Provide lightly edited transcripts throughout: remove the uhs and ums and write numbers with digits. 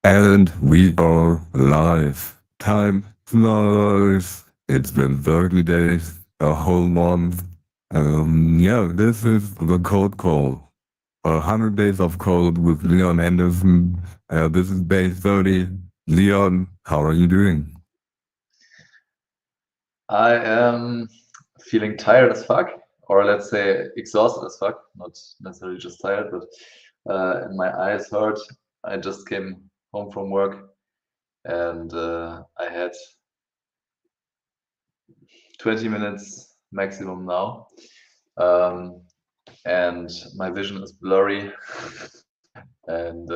And we are live. Time flies. It's been 30 days, a whole month. Yeah, this is the code call. 100 days of code with Leon Andersen. This is day 30. Leon, how are you doing? I am feeling tired as fuck, or let's say exhausted as fuck. Not necessarily just tired, but and my eyes hurt. I just came home from work and I had 20 minutes maximum now. Um, and my vision is blurry. And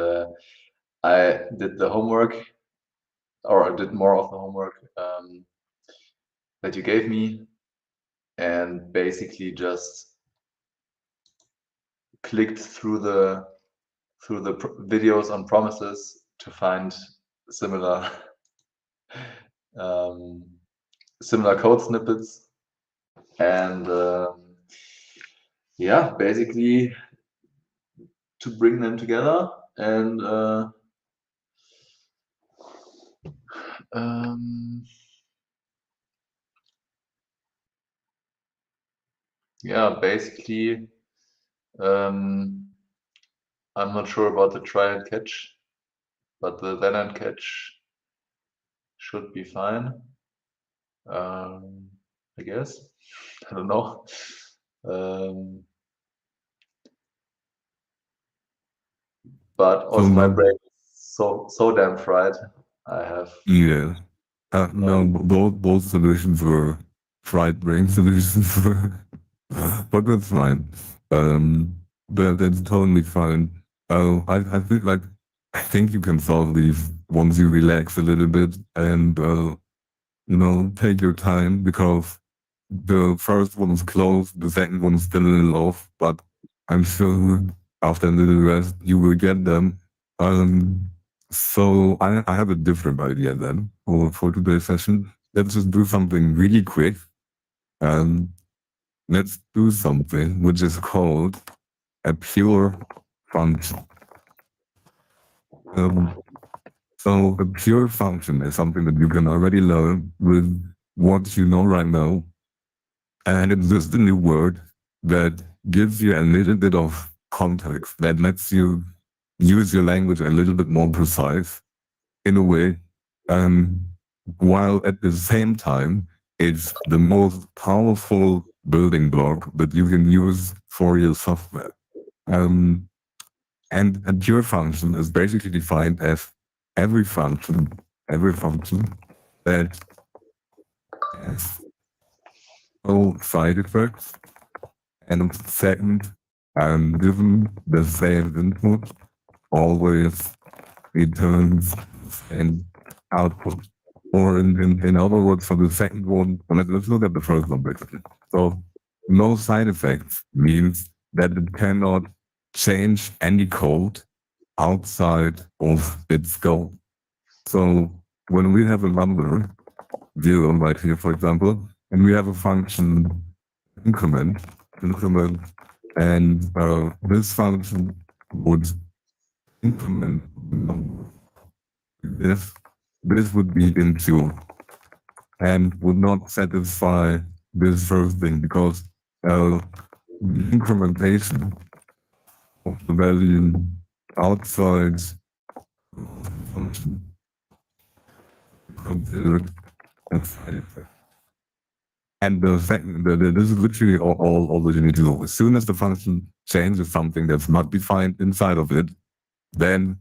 I did the homework, or I did more of the homework that you gave me, and basically just clicked through the videos on promises to find similar um, similar code snippets, and yeah, basically to bring them together and um, yeah, basically I'm not sure about the try and catch, but the then and catch should be fine. I guess. I don't know. Um, but So also my now, brain is so damn fried. I have yeah. No, um, both solutions were fried brain solutions, but that's fine. But that's totally fine. I think I think you can solve these once you relax a little bit and take your time because the first one's closed, the second one's still a little off, but I'm sure after a little rest you will get them. Um, so I have a different idea then for today's session. Let's just do something really quick. Um, let's do something which is called a pure function. Um, so a pure function is something that you can already learn with what you know right now. And it's just a new word that gives you a little bit of context, that lets you use your language a little bit more precise in a way, um, while at the same time, it's the most powerful building block that you can use for your software. Um, and a pure function is basically defined as every function, every function that has no side effects. And second, given the same input, always returns and output. Or in other words, for the second one, let's look at the first one basically. So no side effects means that it cannot change any code outside of its scope. So when we have a number, zero right here, for example, and we have a function increment, and this function would increment this. This would be into and would not satisfy this first thing because the incrementation of the value outside function considered as side effect. And the second, this is literally all that you need to know. As soon as the function changes something that's not defined inside of it, then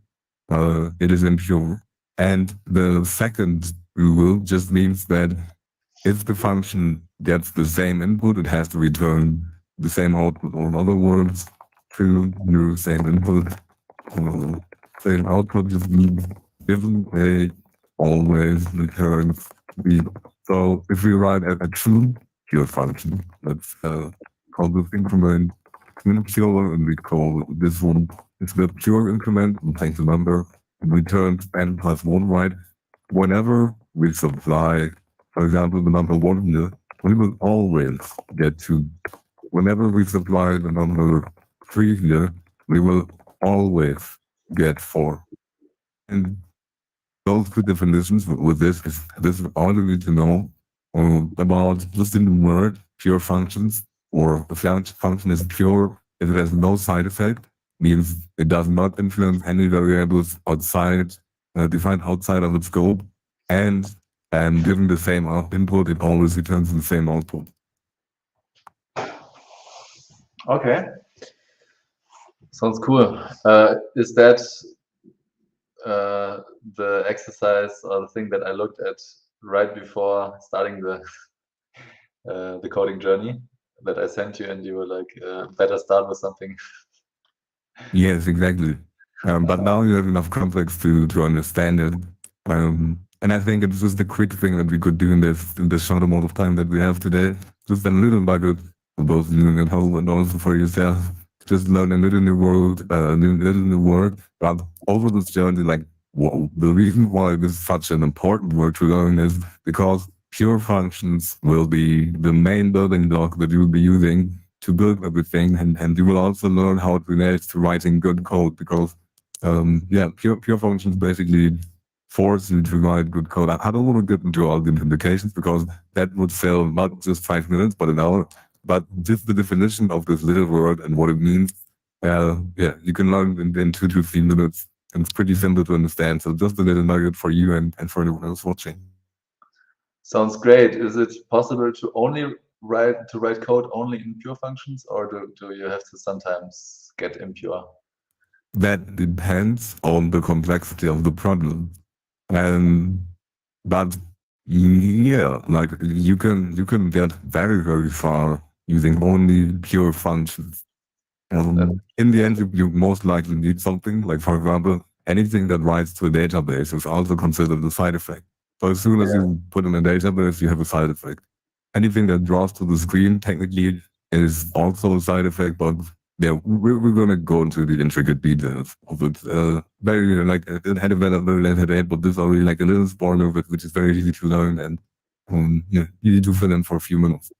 it is impure. And the second rule just means that if the function gets the same input, it has to return the same output. Or in other words, to your same input, same output just means given a always returns the. So if we write a true pure function, let's call this increment pure, and we call this one is the pure increment and takes the number and returns n plus 1, right? Whenever we supply, for example, the number 1 here, we will always get 2. Whenever we supply the number 3 here, we will always get 4. And those two definitions with this is all you need to know about just in the word pure functions, or the function is pure if it has no side effect, means it does not influence any variables outside, defined outside of its scope, and given the same input, it always returns the same output. Okay, sounds cool. Is that the exercise or the thing that I looked at right before starting the coding journey that I sent you, and you were like, better start with something. Yes, exactly. But now you have enough context to understand it. And I think it's just a quick thing that we could do in this short amount of time that we have today. Just a little nugget for both you at home and also for yourself. Just learn a little new word, little new word. But over this journey, like the reason why this is such an important word to learn is because pure functions will be the main building block that you'll be using to build everything, and you will also learn how it relates to writing good code because yeah, pure functions basically force you to write good code. I don't want to get into all the implications because that would fill not just 5 minutes but an hour. But just the definition of this little word and what it means, yeah, you can learn in 2 to 3 minutes. And it's pretty simple to understand. So just a little nugget for you and for anyone else watching. Sounds great. Is it possible to only write code only in pure functions, or do you have to sometimes get impure? That depends on the complexity of the problem. And but yeah, like you can get very far using only pure functions. That, In the end, you most likely need something like, for example, anything that writes to a database is also considered a side effect. So as soon as yeah. you put in a database, you have a side effect. Anything that draws to the screen technically is also a side effect, but yeah, we're gonna go into the intricate details of it. Very like it had a better later date, but this is already like a little spoiler of it, which is very easy to learn and yeah, easy to fill in for a few minutes.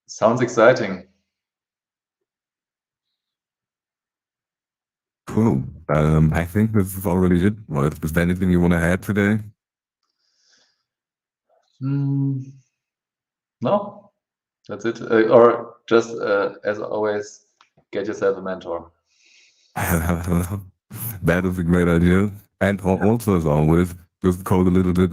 Sounds exciting. Cool. I think this is already it. Right? Is there anything you want to add today? Hmm, no, that's it. Or just as always, get yourself a mentor. That is a great idea. And also, as always, just code a little bit.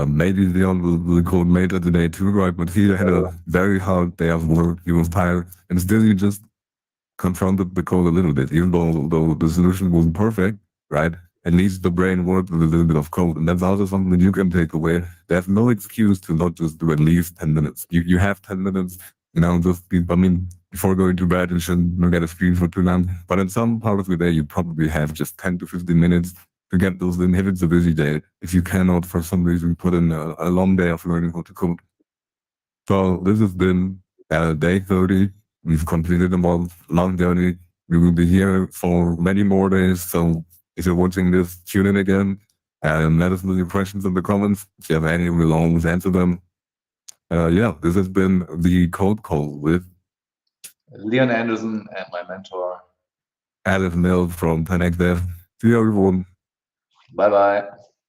Maybe Leon will code later today too, right? But he had a very hard day of work. He was tired. And still, he just confronted the code a little bit, even though the solution wasn't perfect, right? At least the brain worked with a little bit of code. And that's also something that you can take away. There's no excuse to not just do at least 10 minutes. You have 10 minutes, just be, I mean, before going to bed, you shouldn't look at a screen for too long. But in some part of the day, you probably have just 10 to 15 minutes to get those in if it's a busy day. If you cannot, for some reason, put in a long day of learning how to code. So this has been day 30. We've completed a month long journey. We will be here for many more days. So if you're watching this, tune in again and let us know your questions in the comments. If you have any, we'll always answer them. Yeah, this has been the Code Call with Leon Andersen and my mentor. Alice Mill from 10xdev. See you everyone. Bye bye.